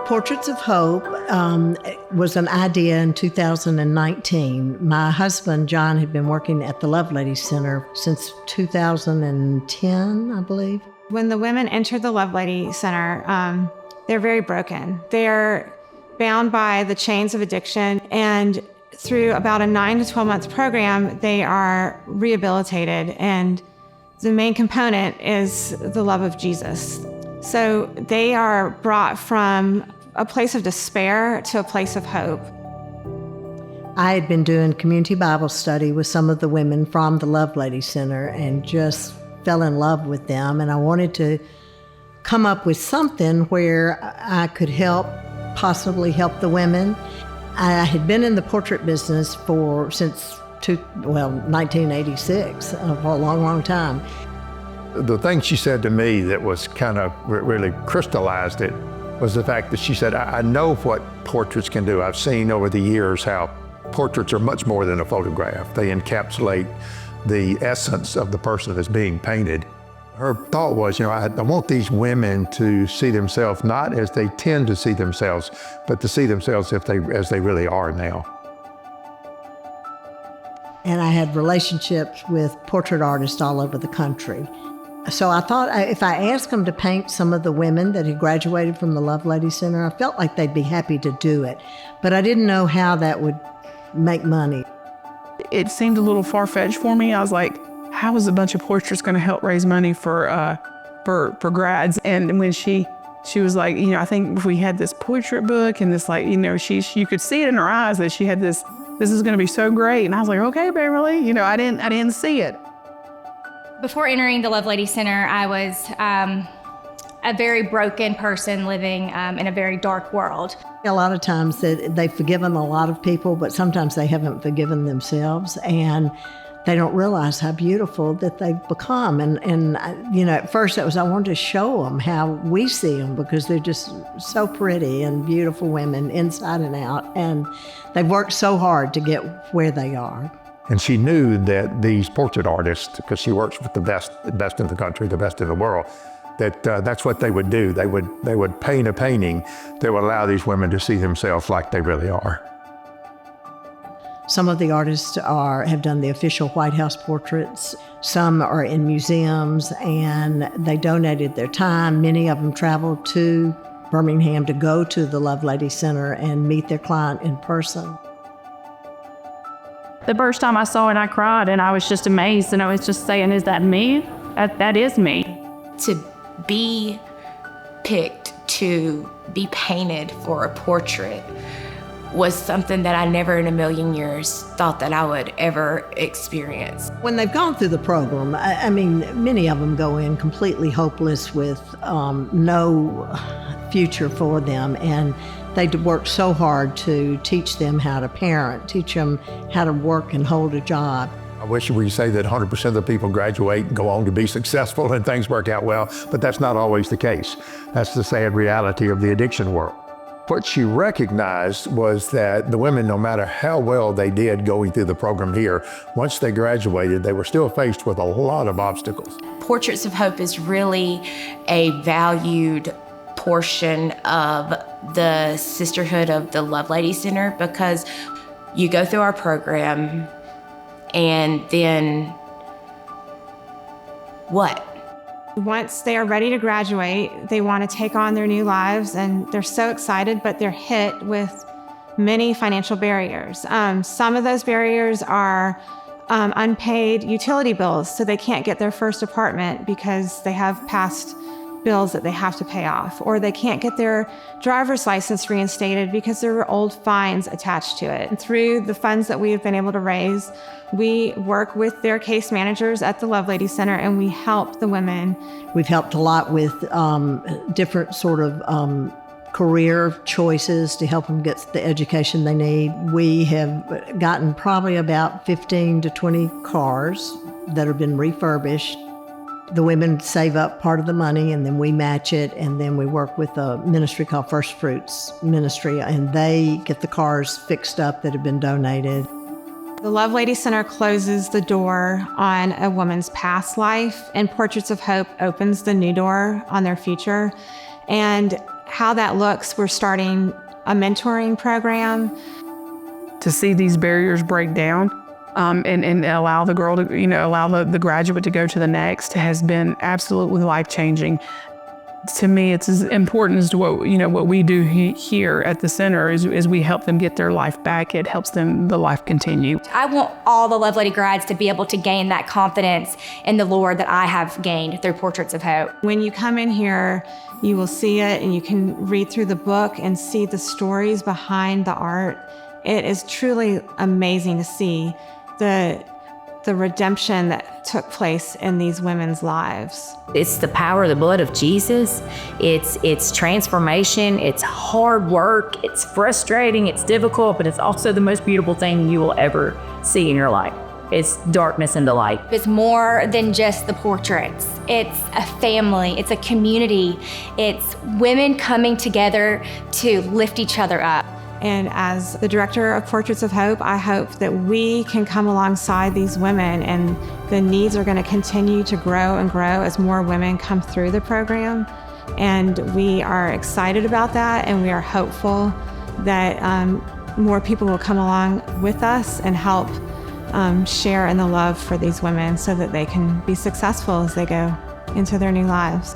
Portraits of Hope was an idea in 2019. My husband, John, had been working at the Lovelady Center since 2010, I believe. When the women enter the Lovelady Center, they're very broken. They're bound by the chains of addiction, and through about a 9 to 12 month program, they are rehabilitated, and the main component is the love of Jesus. So they are brought from a place of despair to a place of hope. I had been doing community Bible study with some of the women from the Lovelady Center and just fell in love with them. And I wanted to come up with something where I could possibly help the women. I had been in the portrait business since 1986, for a long, long time. The thing she said to me that was kind of really crystallized it was the fact that she said, I know what portraits can do. I've seen over the years how portraits are much more than a photograph. They encapsulate the essence of the person that's being painted. Her thought was, I want these women to see themselves not as they tend to see themselves, but to see themselves as they really are now. And I had relationships with portrait artists all over the country. So I thought if I asked them to paint some of the women that had graduated from the Lovelady Center, I felt like they'd be happy to do it. But I didn't know how that would make money. It seemed a little far-fetched for me. I was like, how is a bunch of portraits going to help raise money for grads? And when she was like, I think if we had this portrait book and this, you could see it in her eyes that she had this is going to be so great. And I was like, okay, Beverly, I didn't see it. Before entering the Lovelady Center, I was a very broken person living in a very dark world. A lot of times they've forgiven a lot of people, but sometimes they haven't forgiven themselves, and they don't realize how beautiful that they've become. And at first I wanted to show them how we see them, because they're just so pretty and beautiful women inside and out, and they've worked so hard to get where they are. And she knew that these portrait artists, because she works with the best in the country, the best in the world, that's what they would do. They would paint a painting that would allow these women to see themselves like they really are. Some of the artists have done the official White House portraits. Some are in museums, and they donated their time. Many of them traveled to Birmingham to go to the Lovelady Center and meet their client in person. The first time I saw it, I cried, and I was just amazed, and I was just saying, is that me? That is me. To be picked to be painted for a portrait was something that I never in a million years thought that I would ever experience. When they've gone through the program, many of them go in completely hopeless with no future for them, and they work so hard to teach them how to parent, teach them how to work and hold a job. I wish we could say that 100% of the people graduate and go on to be successful and things work out well, but that's not always the case. That's the sad reality of the addiction world. What she recognized was that the women, no matter how well they did going through the program here, once they graduated, they were still faced with a lot of obstacles. Portraits of Hope is really a valued portion of the sisterhood of the Lovelady Center, because you go through our program and then what? Once they are ready to graduate, they want to take on their new lives, and they're so excited, but they're hit with many financial barriers. Some of those barriers are unpaid utility bills, so they can't get their first apartment because they have past bills that they have to pay off, or they can't get their driver's license reinstated because there are old fines attached to it. And through the funds that we have been able to raise, we work with their case managers at the Lovelady Center, and we help the women. We've helped a lot with different sort of career choices to help them get the education they need. We have gotten probably about 15 to 20 cars that have been refurbished. The women save up part of the money, and then we match it, and then we work with a ministry called First Fruits Ministry, and they get the cars fixed up that have been donated. The Lovelady Center closes the door on a woman's past life, and Portraits of Hope opens the new door on their future. And how that looks, we're starting a mentoring program. To see these barriers break down and allow the girl to, allow the graduate to go to the next has been absolutely life-changing. To me, it's as important as to what we do here at the center is we help them get their life back. It helps them, the life continue. I want all the Love Lady grads to be able to gain that confidence in the Lord that I have gained through Portraits of Hope. When you come in here, you will see it and you can read through the book and see the stories behind the art. It is truly amazing to see the redemption that took place in these women's lives. It's the power of the blood of Jesus. It's transformation. It's hard work. It's frustrating. It's difficult, but it's also the most beautiful thing you will ever see in your life. It's darkness into light. It's more than just the portraits. It's a family. It's a community. It's women coming together to lift each other up. And as the director of Portraits of Hope, I hope that we can come alongside these women, and the needs are going to continue to grow and grow as more women come through the program. And we are excited about that, and we are hopeful that more people will come along with us and help share in the love for these women so that they can be successful as they go into their new lives.